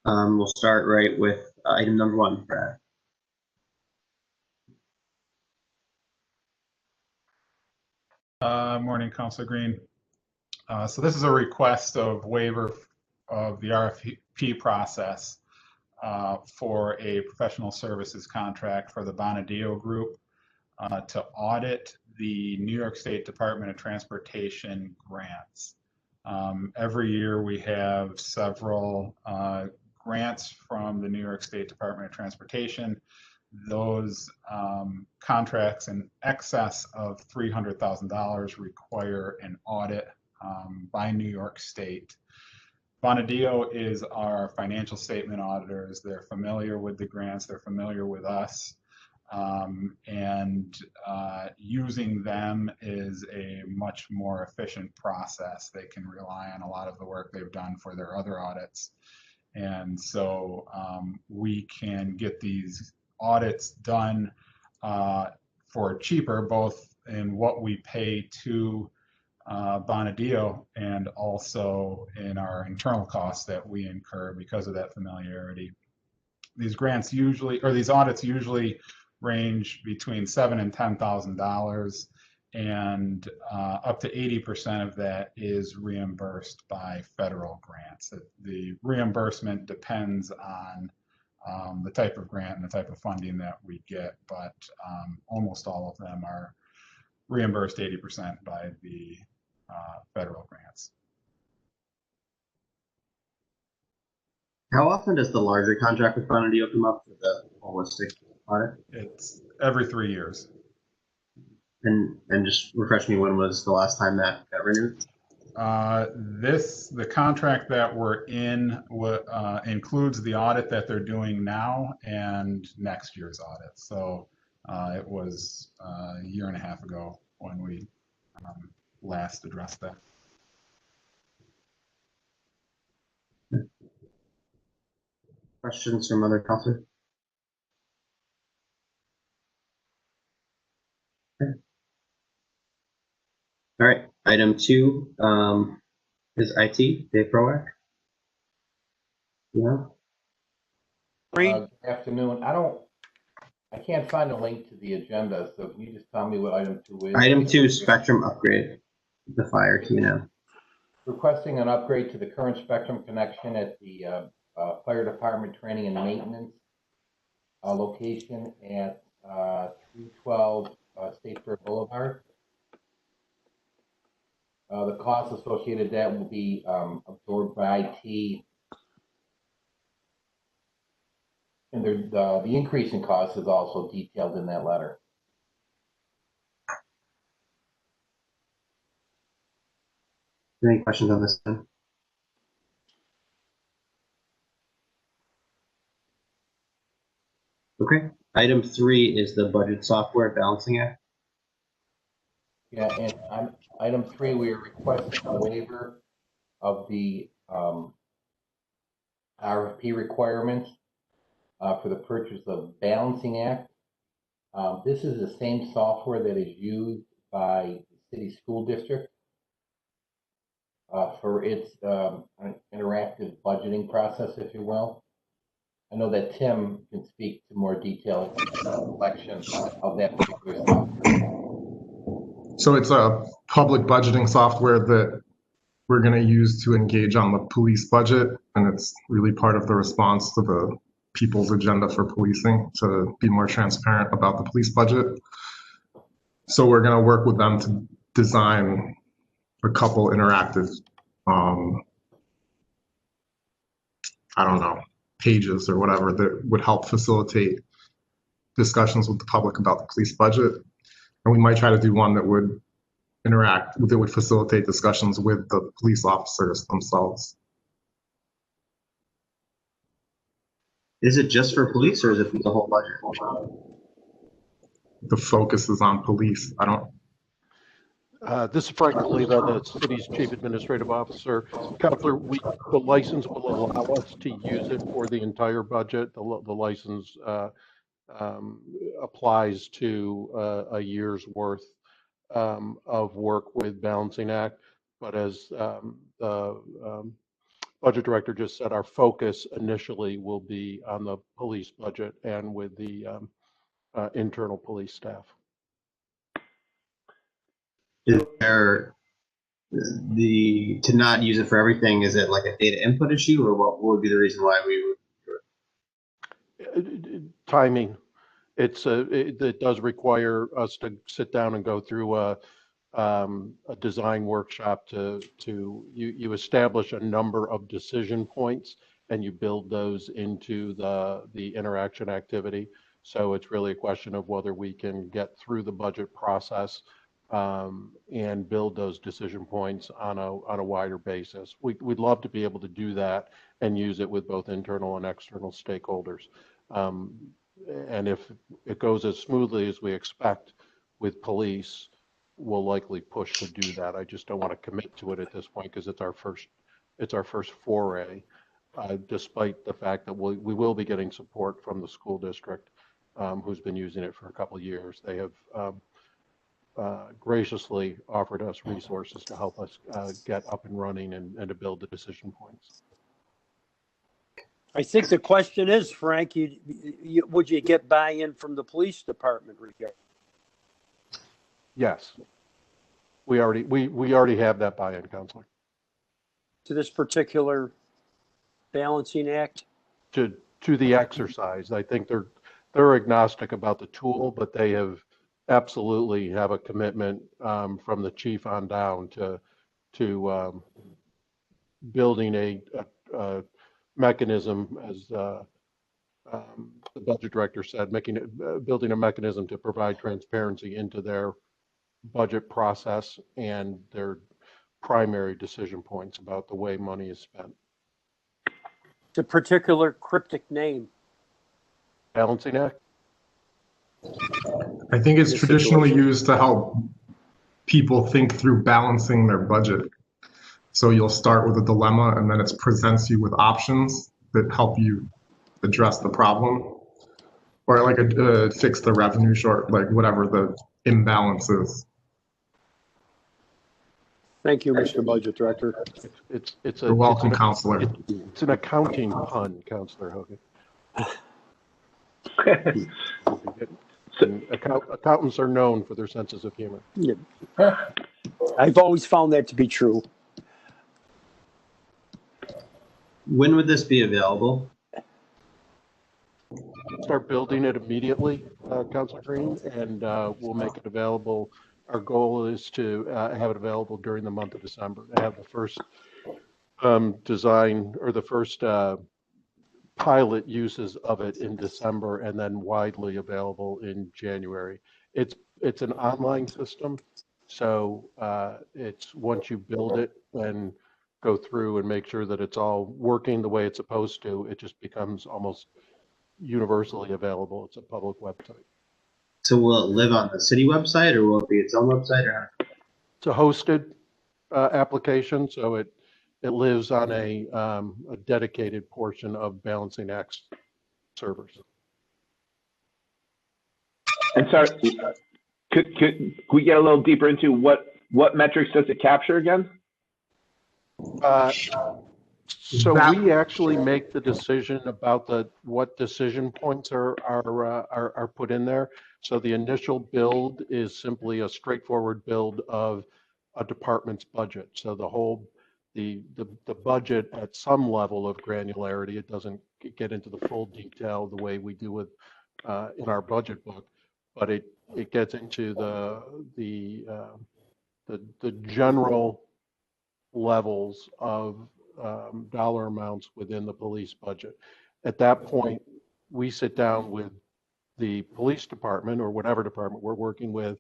We'll start right with item number 1, Brad. Morning, Councilor Green. So this is a request of waiver of the RFP process for a professional services contract for the Bonadio Group to audit the New York State Department of Transportation grants. Every year we have several grants from the New York State Department of Transportation. Those contracts in excess of $300,000 require an audit by New York State. Bonadio is our financial statement auditors. They're familiar with the grants, they're familiar with us, and using them is a much more efficient process. They can rely on a lot of the work they've done for their other audits. And so we can get these audits done for cheaper, both in what we pay to Bonadio and also in our internal costs that we incur because of that familiarity. These grants usually, or these audits usually range between $7,000 and $10,000, and up to 80% of that is reimbursed by federal grants. The reimbursement depends on the type of grant and the type of funding that we get, but almost all of them are reimbursed 80% by the federal grants. How often does the larger contract with Bonadio come up for the holistic audit? It's every 3 years. And just refresh me, when was the last time that got renewed? The contract that we're in includes the audit that they're doing now and next year's audit. So it was a year and a half ago when we last addressed that. Questions from other councilors? Okay. All right, item 2 is IT, Dave Proack. Yeah. Good afternoon. I can't find a link to the agenda, so can you just tell me what item 2 is? Item 2 is spectrum upgrade, the fire Q&M. Requesting an upgrade to the current spectrum connection at the fire department training and maintenance location at 312 Statesboro Boulevard. The cost associated with that will be absorbed by IT, and the increase in cost is also detailed in that letter. Any questions on this one? Okay, item 3 is the budget software balancing act. Yeah, and on item 3, we are requesting a waiver of the RFP requirements for the purchase of Balancing Act. This is the same software that is used by the city school district for its interactive budgeting process, if you will. I know that Tim can speak to more detail selection of that particular software. So it's a public budgeting software that we're going to use to engage on the police budget, and it's really part of the response to the people's agenda for policing, to be more transparent about the police budget. So we're going to work with them to design a couple interactive, pages or whatever that would help facilitate discussions with the public about the police budget. And we might try to do one that would facilitate discussions with the police officers themselves. Is it just for police, or is it for the whole budget? The focus is on police. This is Frank Oliva, the city's chief administrative officer. Counselor, the license will allow us to use it for the entire budget. The license applies to a year's worth of work with Balancing Act. But as the budget director just said, our focus initially will be on the police budget and with the internal police staff. Is there to not use it for everything? Is it like a data input issue, or what would be the reason why we would? Timing. It does require us to sit down and go through a design workshop you establish a number of decision points and you build those into the interaction activity. So it's really a question of whether we can get through the budget process and build those decision points on a wider basis. We'd love to be able to do that and use it with both internal and external stakeholders. And if it goes as smoothly as we expect with police, we'll likely push to do that. I just don't want to commit to it at this point because it's our first foray, despite the fact that we will be getting support from the school district, who's been using it for a couple of years. They have graciously offered us resources to help us get up and running and to build the decision points. I think the question is, Frank, would you get buy-in from the police department regarding? Yes, we already have that buy-in, Counselor. To this particular balancing act? To the exercise, I think they're agnostic about the tool, but they have absolutely have a commitment from the chief on down to building a mechanism, as the budget director said, building a mechanism to provide transparency into their budget process and their primary decision points about the way money is spent. The particular cryptic name. Balancing act? I think it's traditionally used to help people think through balancing their budget. So you'll start with a dilemma and then it presents you with options that help you address the problem, or like fix the revenue short, like whatever the imbalance is. Thank you, Mr. Budget Director. You're welcome, Counselor. It's an accounting pun, Counselor Hogan. Accountants are known for their senses of humor. Yeah. I've always found that to be true. When would this be available? Start building it immediately, Councilor Green, and we'll make it available. Our goal is to have it available during the month of December, to have the first design or the first pilot uses of it in December, and then widely available in January. It's an online system, so it's once you build it and go through and make sure that it's all working the way it's supposed to, it just becomes almost universally available. It's a public website. So will it live on the city website, or will it be its own website? Or? It's a hosted application, so it lives on a dedicated portion of Balancing Act's servers. And sorry, could we get a little deeper into what metrics does it capture again? So we actually make the decision about what decision points are put in there. So the initial build is simply a straightforward build of a department's budget. So the budget at some level of granularity, it doesn't get into the full detail the way we do with in our budget book, but it gets into the general levels of dollar amounts within the police budget. At that point, we sit down with the police department or whatever department we're working with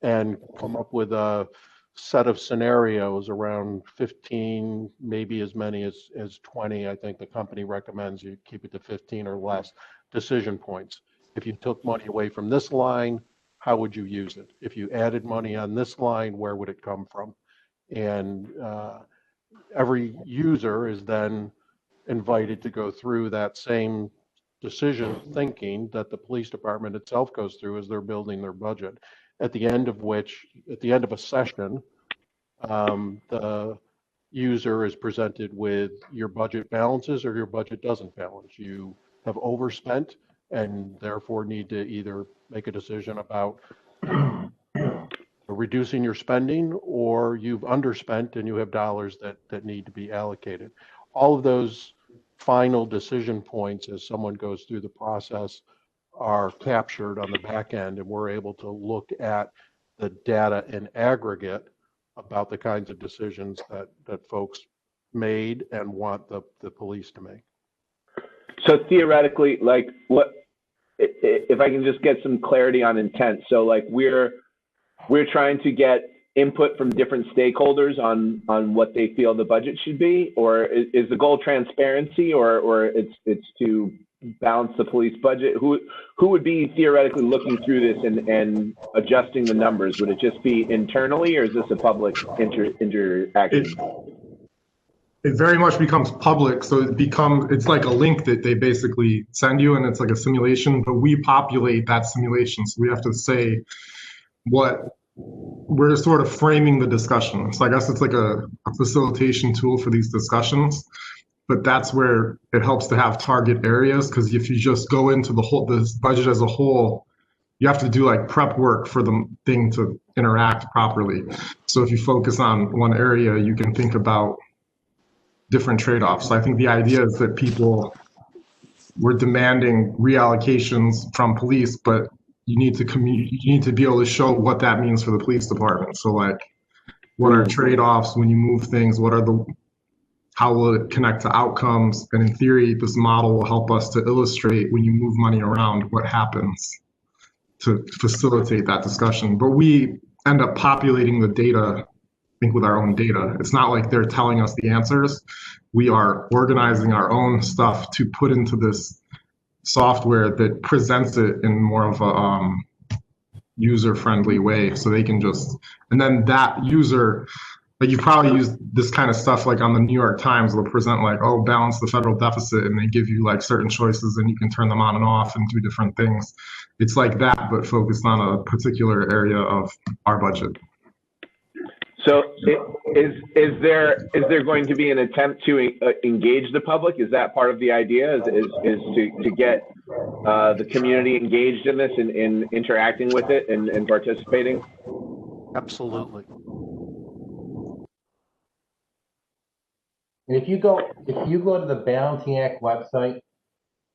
and come up with a set of scenarios around 15, maybe as many as 20. I think the company recommends you keep it to 15 or less decision points. If you took money away from this line, how would you use it? If you added money on this line, where would it come from? And every user is then invited to go through that same decision thinking that the police department itself goes through as they're building their budget. At the end of a session, user is presented with your budget balances or your budget doesn't balance. You have overspent and therefore need to either make a decision about reducing your spending, or you've underspent and you have dollars that need to be allocated. All of those final decision points as someone goes through the process are captured on the back end, and we're able to look at the data in aggregate about the kinds of decisions that folks made and want the police to make. So theoretically, like what, if I can just get some clarity on intent. So like we're trying to get input from different stakeholders on what they feel the budget should be, or is the goal transparency, or it's to balance the police budget? Who would be theoretically looking through this and adjusting the numbers? Would it just be internally, or is this a public interaction? It very much becomes public, so it's like a link that they basically send you, and it's like a simulation, but we populate that simulation. So we have to say what we're sort of framing the discussion. So I guess it's like a facilitation tool for these discussions, but that's where it helps to have target areas, because if you just go into this budget as a whole, you have to do like prep work for the thing to interact properly. So if you focus on one area, you can think about different trade-offs. So I think the idea is that we're demanding reallocations from police, but you need to be able to show what that means for the police department. So like, what are trade-offs when you move things? How will it connect to outcomes? And in theory, this model will help us to illustrate when you move money around, what happens to facilitate that discussion. But we end up populating the data, I think, with our own data. It's not like they're telling us the answers. We are organizing our own stuff to put into this software that presents it in more of a user-friendly way, so they can and then that user, like you probably use this kind of stuff like on the New York Times, they'll present like, oh, balance the federal deficit, and they give you like certain choices and you can turn them on and off and do different things. It's like that, but focused on a particular area of our budget. So is there going to be an attempt to engage the public? Is that part of the idea? Is to get the community engaged in this and in interacting with it and participating? Absolutely. If you go to the Balancing Act website,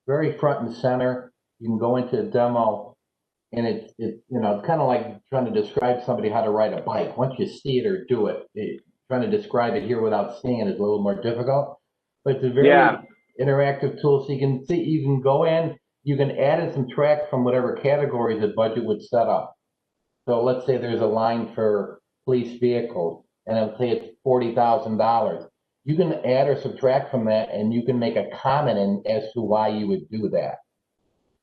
very front and center, you can go into a demo, and it's kind of like trying to describe somebody how to ride a bike. Once you see it or do it, trying to describe it here without seeing it is a little more difficult. But it's a very interactive tool, so you can go in, you can add and subtract from whatever categories the budget would set up. So let's say there's a line for police vehicles, and it'll say it's $40,000. You can add or subtract from that, and you can make a comment as to why you would do that.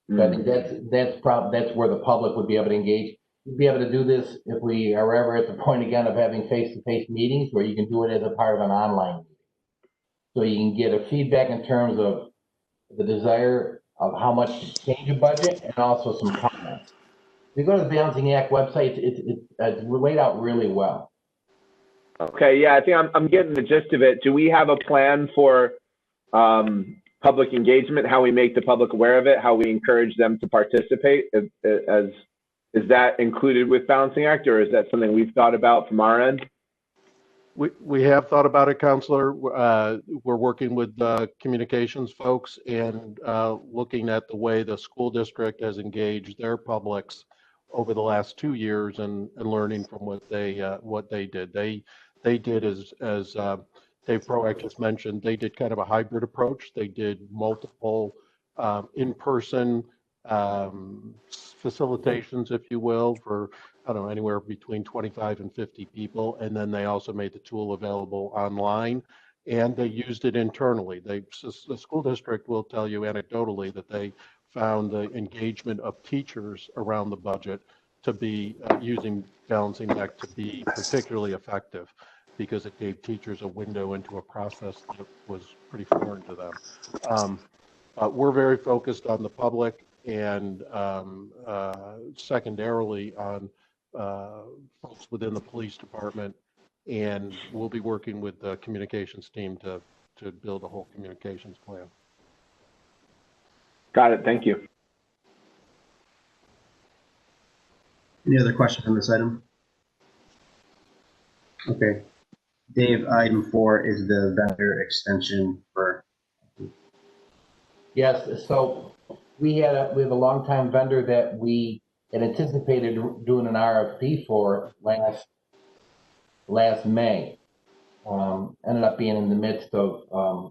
So I think that's where the public would be able to engage. You'd be able to do this if we are ever at the point again of having face-to-face meetings, where you can do it as a part of an online meeting. So you can get a feedback in terms of the desire of how much to change a budget, and also some comments. If you go to the Balancing Act website, it's laid out really well. Okay, yeah, I think I'm getting the gist of it. Do we have a plan for public engagement, how we make the public aware of it, how we encourage them to participate? Is that included with Balancing Act, or is that something we've thought about from our end? We have thought about it, Counselor. We're working with communications folks and looking at the way the school district has engaged their publics over the last 2 years and learning from what they did. They did, as Dave Proack just mentioned, they did kind of a hybrid approach. They did multiple in-person facilitations, if you will, for, I don't know, anywhere between 25 and 50 people. And then they also made the tool available online, and they used it internally. The school district will tell you anecdotally that they found the engagement of teachers around the budget to be using Balancing Act to be particularly effective, because it gave teachers a window into a process that was pretty foreign to them. We're very focused on the public, and secondarily on folks within the police department And we'll be working with the communications team to build a whole communications plan. Got it. Thank you. Any other questions on this item? Okay. Dave, item 4 is the vendor extension for. Yes, so we have a longtime vendor that we had anticipated doing an RFP for last May. Ended up being in the midst of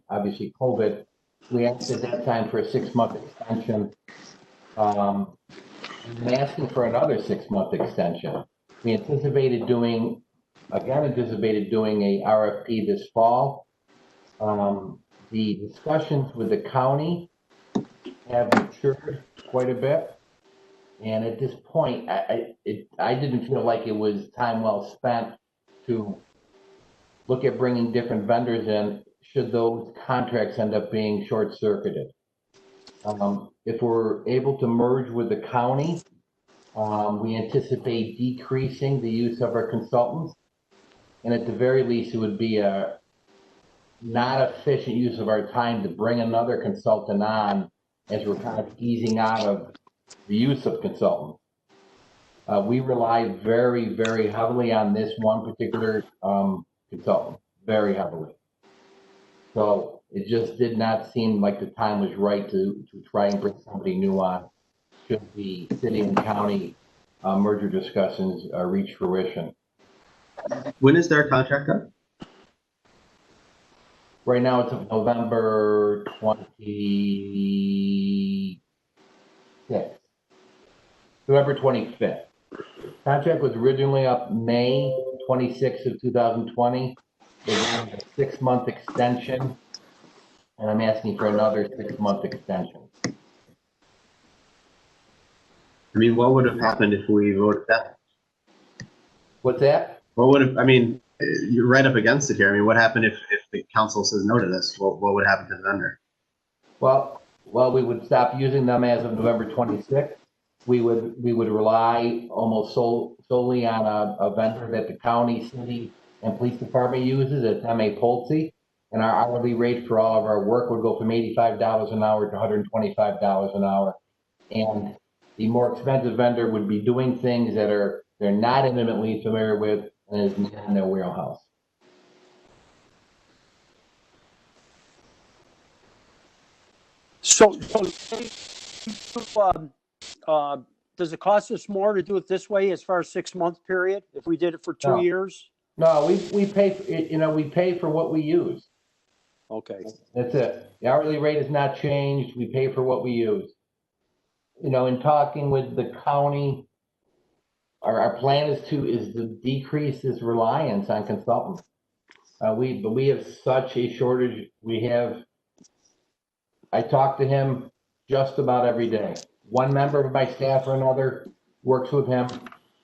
obviously COVID. We asked at that time for a 6-month extension. I'm asking for another 6-month extension. We anticipated doing a RFP this fall. The discussions with the county have matured quite a bit. And at this point, I didn't feel like it was time well spent to look at bringing different vendors in should those contracts end up being short-circuited. If we're able to merge with the county, we anticipate decreasing the use of our consultants. And at the very least, it would be a not efficient use of our time to bring another consultant on as we're kind of easing out of the use of consultants. We rely very, very heavily on this one particular consultant, very heavily. So it just did not seem like the time was right to try and bring somebody new on should the city and county merger discussions reach fruition. When is their contract up? Right now it's November 26th. November 25th. Contract was originally up May 26th of 2020. They wanted a 6-month extension, and I'm asking for another 6-month extension. I mean, what would have happened if we voted that? What's that? What would have, I mean, you're right up against it here. I mean, what happened if the council says no to this? What would happen to the vendor? Well, we would stop using them as of November 26th. We would rely almost solely on a vendor that the county, city, and police department uses. It's M.A. Polsey, and our hourly rate for all of our work would go from $85 an hour to $125 an hour. And the more expensive vendor would be doing things that they're not intimately familiar with and is not in their wheelhouse. So does it cost us more to do it this way as far as 6-month period if we did it for 2 years? No, we pay we pay for what we use. Okay. That's it. The hourly rate has not changed. We pay for what we use. In talking with the county, our plan is to decrease this reliance on consultants. But we have such a shortage. I talk to him just about every day. One member of my staff or another works with him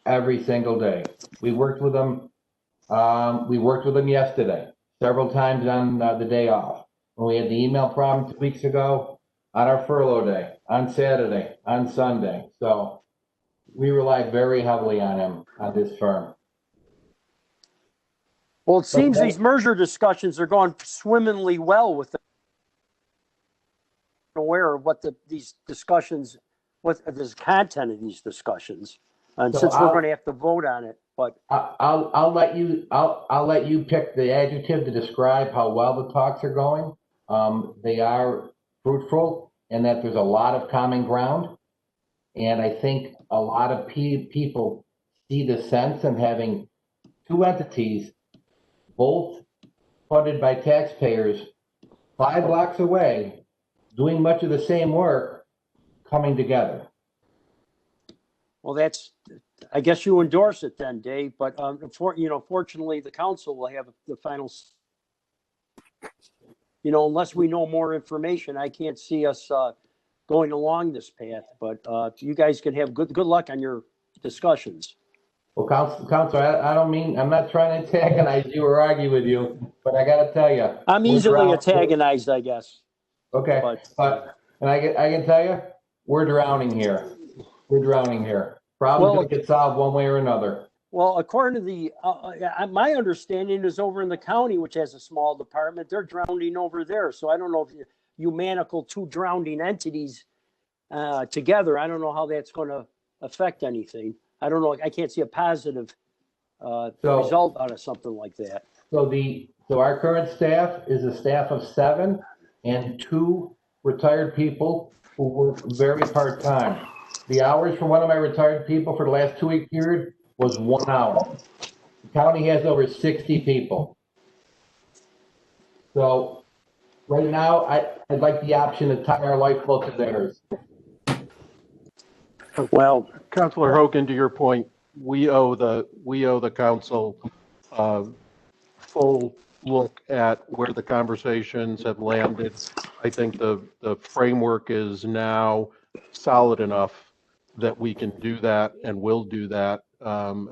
every single day. We worked with him yesterday, several times on the day off. When we had the email problem 2 weeks ago, on our furlough day, on Saturday, on Sunday. So we rely very heavily on him, on this firm. Well, it seems these merger discussions are going swimmingly well with them. Aware of what these discussions, what the content of these discussions, and so since we're going to have to vote on it, but I'll let you pick the adjective to describe how well the talks are going. They are fruitful, and that there's a lot of common ground, and I think a lot of people see the sense in having two entities, both funded by taxpayers, 5 blocks away, doing much of the same work, coming together. Well, I guess you endorse it then, Dave, but fortunately the council will have the final, unless we know more information, I can't see us going along this path, but you guys can have good luck on your discussions. Well, Counselor, I'm not trying to antagonize you or argue with you, but I gotta tell you. I'm easily antagonized, I guess. Okay, and I can tell you, we're drowning here. We're drowning here. Problems gonna get solved one way or another. Well, according to the, my understanding is over in the county, which has a small department, they're drowning over there. So I don't know if you manacle two drowning entities together. I don't know how that's going to affect anything. I don't know. I can't see a positive result out of something like that. So our current staff is a staff of 7 and 2 retired people who work very part-time. The hours for one of my retired people for the last 2-week period was 1 hour. The county has over 60 people. So right now, I'd like the option to tie our lifeboat to theirs. Well, Councilor Hogan, to your point, we owe the council full look at where the conversations have landed. I think the framework is now solid enough that we can do that and will do that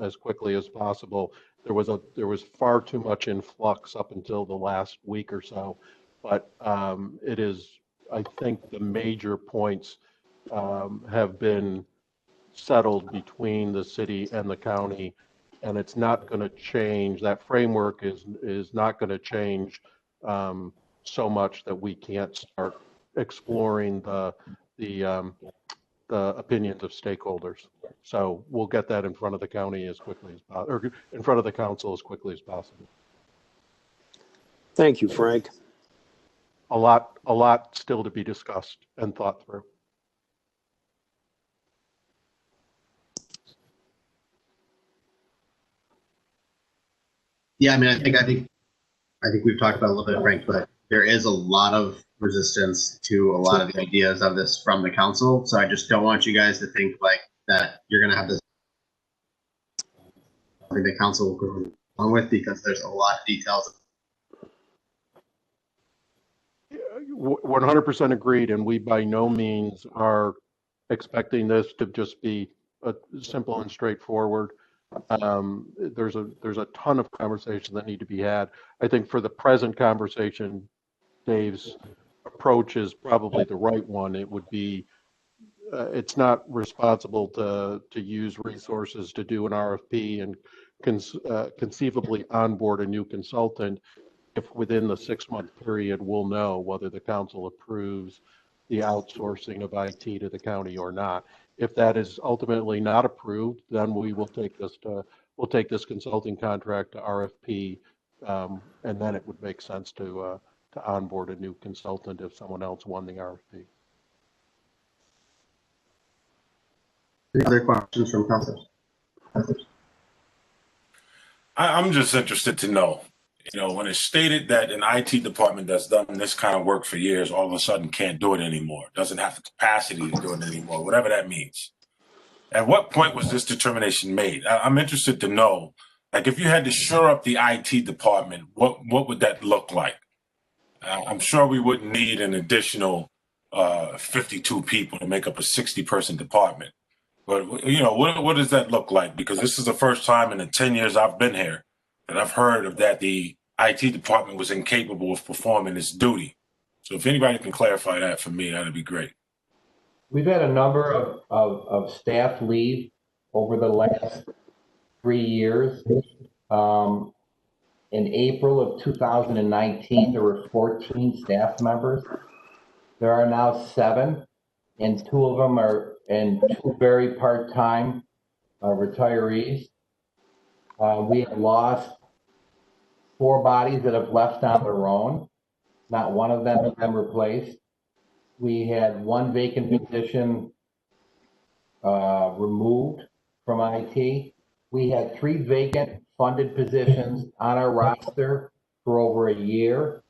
as quickly as possible. There was far too much in flux up until the last week or so, but it is, I think the major points have been settled between the city and the county, and it's not going to change. That framework is not going to change so much that we can't start exploring the opinions of stakeholders. So we'll get that in front of the county as quickly as possible, or in front of the council as quickly as possible. thank you, Frank. A lot still to be discussed and thought through. Yeah, I mean, I think we've talked about it a little bit, Frank, but there is a lot of resistance to a lot of the ideas of this from the council. So I just don't want you guys to think like that you're going to have this something the council will go along with, because there's a lot of details. 100% agreed, and we by no means are expecting this to just be a simple and straightforward. There's a ton of conversations that need to be had. I think for the present conversation, Dave's approach is probably the right one. It would be, it's not responsible to use resources to do an RFP and conceivably onboard a new consultant if within the 6-month period we'll know whether the council approves the outsourcing of IT to the county or not. If that is ultimately not approved, then we will take this consulting contract to RFP, and then it would make sense to onboard a new consultant if someone else won the RFP. Other questions from council? I'm just interested to know, when it's stated that an IT department that's done this kind of work for years all of a sudden can't do it anymore, doesn't have the capacity to do it anymore, whatever that means. At what point was this determination made? I'm interested to know, like, if you had to shore up the IT department, what would that look like? I'm sure we wouldn't need an additional 52 people to make up a 60-person department. But, what does that look like? Because this is the first time in the 10 years I've been here that I've heard of that the IT department was incapable of performing its duty. So if anybody can clarify that for me, that'd be great. We've had a number of staff leave over the last 3 years. In April of 2019, there were 14 staff members. There are now 7, and 2 of them are, and 2 very part-time retirees. We have lost 4 bodies that have left on their own. Not one of them has been replaced. We had 1 vacant position removed from IT. We had 3 vacant funded positions on our roster for over a year.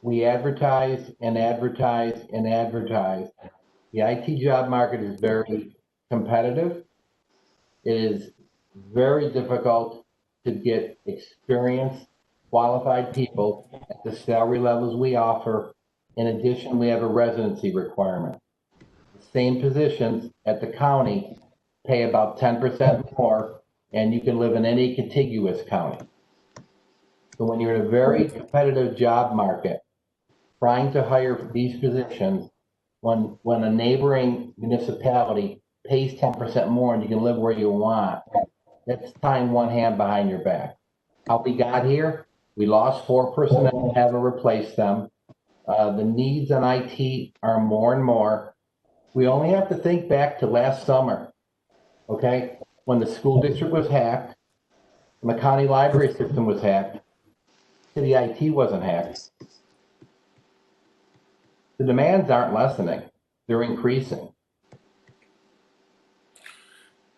We advertised and advertised and advertised. The IT job market is very competitive. It is very difficult to get experienced, qualified people at the salary levels we offer. In addition, we have a residency requirement. The same positions at the county pay about 10% more, and you can live in any contiguous county. So when you're in a very competitive job market, trying to hire for these positions, when a neighboring municipality pays 10% more and you can live where you want, That's tying one hand behind your back. How we got here, we lost 4 personnel, have to replace them. The needs on IT are more and more. We only have to think back to last summer, okay? When the school district was hacked, when the county library system was hacked, city IT wasn't hacked. The demands aren't lessening, they're increasing.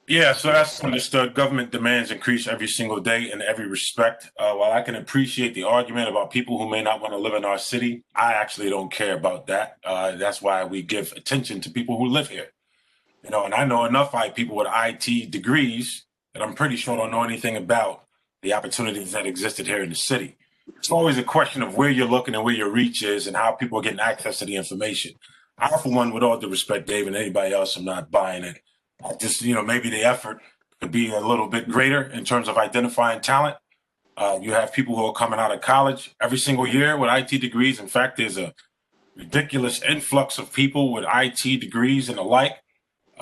Yeah, so that's understood. Government demands increase every single day in every respect. While I can appreciate the argument about people who may not want to live in our city, I actually don't care about that. That's why we give attention to people who live here. You know, and I know enough people with IT degrees that I'm pretty sure don't know anything about the opportunities that existed here in the city. It's always a question of where you're looking and where your reach is and how people are getting access to the information. I, for one, with all due respect, Dave, and anybody else, I'm not buying it. I just, you know, maybe the effort could be a little bit greater in terms of identifying talent. You have people who are coming out of college every single year with IT degrees. In fact, there's a ridiculous influx of people with IT degrees and the like.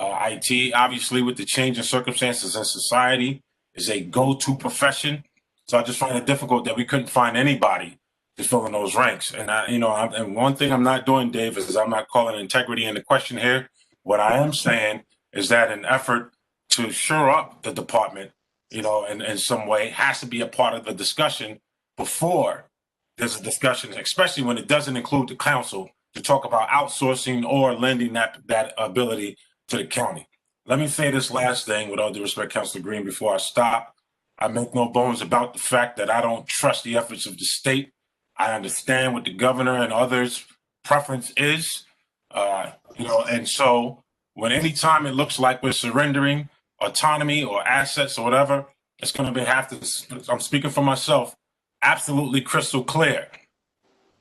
IT, obviously, with the change in circumstances in society, is a go-to profession. So I just find it difficult that we couldn't find anybody to fill in those ranks. And and one thing I'm not doing, Dave, is I'm not calling integrity into question here. What I am saying is that an effort to shore up the department, you know, in some way, has to be a part of the discussion before there's a discussion, especially when it doesn't include the council, to talk about outsourcing or lending that ability to the county. Let me say this last thing with all due respect, Councilor Green, before I stop. I make no bones about the fact that I don't trust the efforts of the state. I understand what the governor and others' preference is, and so when anytime it looks like we're surrendering autonomy or assets or whatever, it's going to have to, I'm speaking for myself, absolutely crystal clear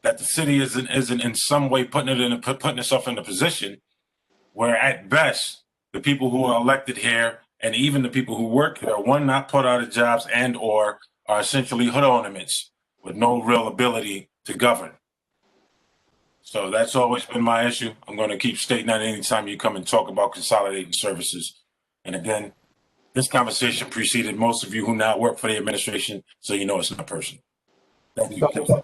that the city isn't in some way putting itself in a position where at best the people who are elected here and even the people who work here, one, not put out of jobs and or are essentially hood ornaments with no real ability to govern. So that's always been my issue. I'm going to keep stating that anytime you come and talk about consolidating services. And again, this conversation preceded most of you who now work for the administration, so you know it's not personal. Thank you. So,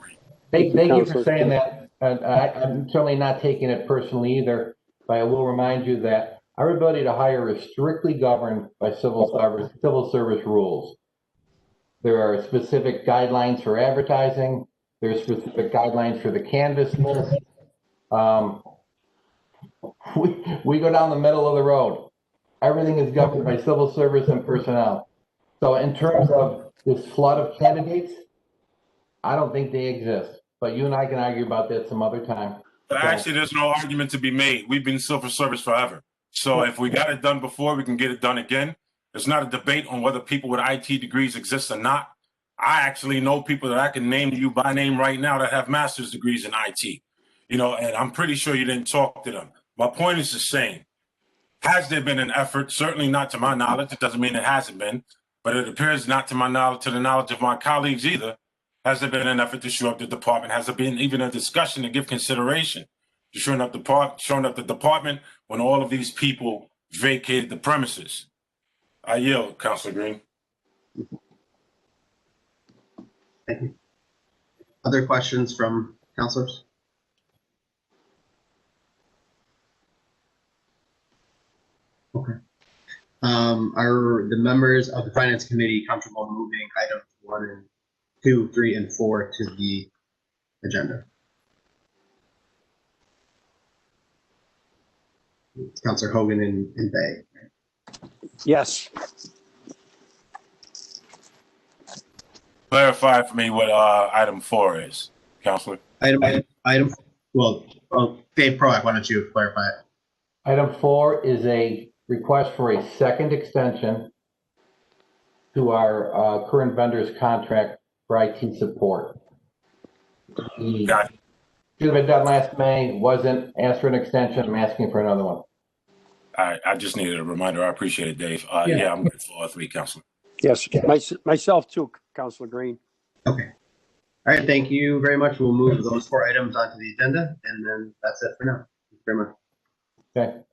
thank you for saying that. I'm certainly not taking it personally either, but I will remind you that our ability to hire is strictly governed by civil service rules. There are specific guidelines for advertising. There's specific guidelines for the canvas list. We go down the middle of the road. Everything is governed by civil service and personnel. So in terms of this flood of candidates, I don't think they exist. But you and I can argue about that some other time. But actually, there's no argument to be made. We've been civil service forever. So if we got it done before, we can get it done again. There's not a debate on whether people with IT degrees exist or not. I actually know people that I can name to you by name right now that have master's degrees in IT, you know, and I'm pretty sure you didn't talk to them. My point is the same. Has there been an effort? Certainly not to my knowledge. It doesn't mean it hasn't been, but it appears not to my knowledge, to the knowledge of my colleagues either. Has there been an effort to shore up the department? Has there been even a discussion to give consideration to shoring up the department when all of these people vacated the premises? I yield, Councilor Green. Thank you. Other questions from councilors? Okay. Are the members of the Finance Committee comfortable moving items 1 and 2, 3, and 4 to the agenda? Councilor Hogan and Bay. Yes. Clarify for me what item 4 is, Councilor. Item. Well, Dave Proack, why don't you clarify it? Item 4 is a request for a second extension to our current vendor's contract for IT support. Got it. Should have been done last May, wasn't. Asked for an extension. I'm asking for another one. All right, I just needed a reminder. I appreciate it, Dave. Yeah, I'm good for all 3, Councilor. Yes, myself too, Councilor Green. Okay. All right, thank you very much. We'll move those 4 items onto the agenda, and then that's it for now. Thank you very much. Okay.